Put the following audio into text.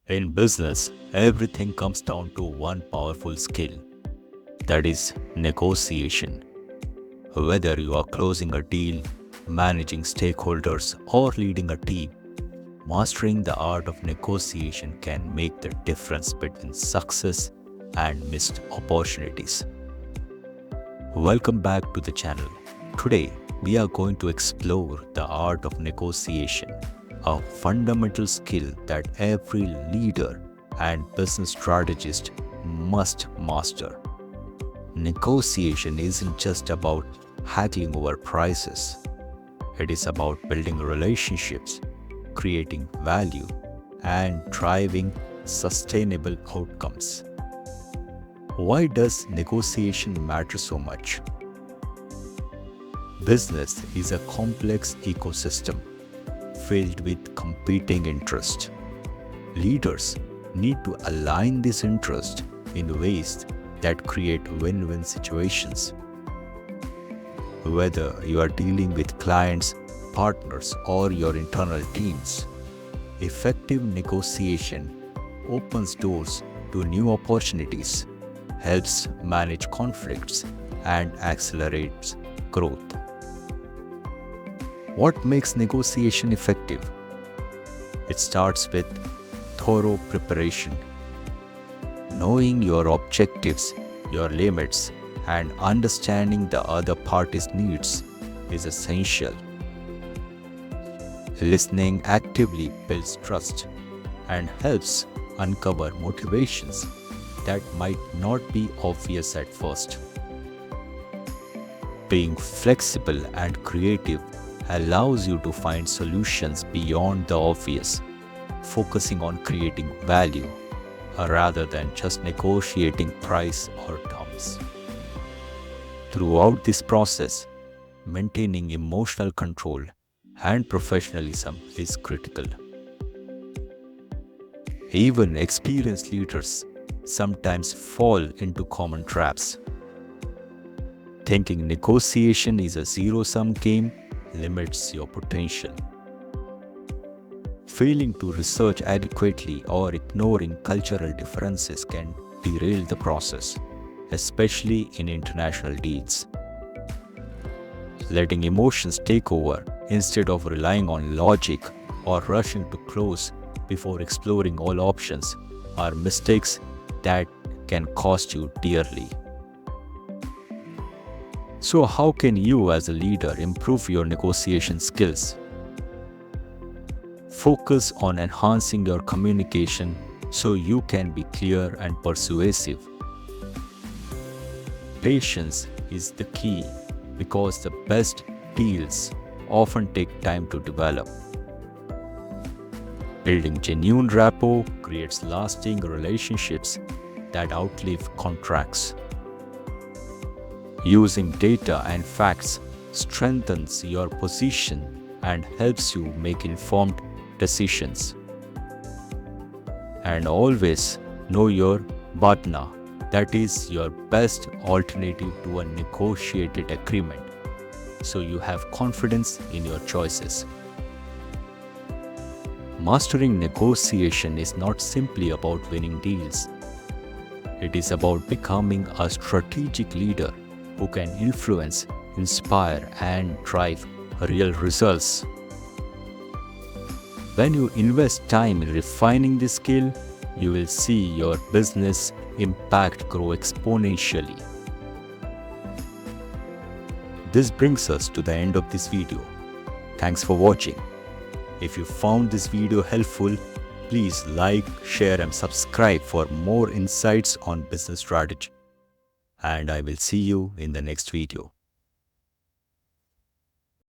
In business, everything comes down to one powerful skill, that is negotiation. Whether you are closing a deal, managing stakeholders, or leading a team, mastering the art of negotiation can make the difference between success and missed opportunities. Welcome back to the channel. Today, we are going to explore the art of negotiation, a fundamental skill that every leader and business strategist must master. Negotiation isn't just about haggling over prices. It is about building relationships, creating value, and driving sustainable outcomes. Why does negotiation matter so much? Business is a complex ecosystem filled with competing interests. Leaders need to align this interest in ways that create win-win situations. Whether you are dealing with clients, partners, or your internal teams, effective negotiation opens doors to new opportunities, helps manage conflicts, and accelerates growth. What makes negotiation effective? It starts with thorough preparation. Knowing your objectives, your limits, and understanding the other party's needs is essential. Listening actively builds trust and helps uncover motivations that might not be obvious at first. Being flexible and creative allows you to find solutions beyond the obvious, focusing on creating value rather than just negotiating price or terms. Throughout this process, maintaining emotional control and professionalism is critical. Even experienced leaders sometimes fall into common traps. Thinking negotiation is a zero-sum game limits your potential. Failing to research adequately or ignoring cultural differences can derail the process, especially in international deals. Letting emotions take over instead of relying on logic or rushing to close before exploring all options are mistakes that can cost you dearly. So how can you as a leader improve your negotiation skills? Focus on enhancing your communication so you can be clear and persuasive. Patience is the key because the best deals often take time to develop. Building genuine rapport creates lasting relationships that outlive contracts. Using data and facts strengthens your position and helps you make informed decisions. And always know your partner, that is your best alternative to a negotiated agreement, so you have confidence in your choices. Mastering negotiation is not simply about winning deals. It is about becoming a strategic leader who can influence, inspire, and drive real results. When you invest time in refining this skill, you will see your business impact grow exponentially. This brings us to the end of this video. Thanks for watching. If you found this video helpful, please like, share, and subscribe for more insights on business strategy. And I will see you in the next video.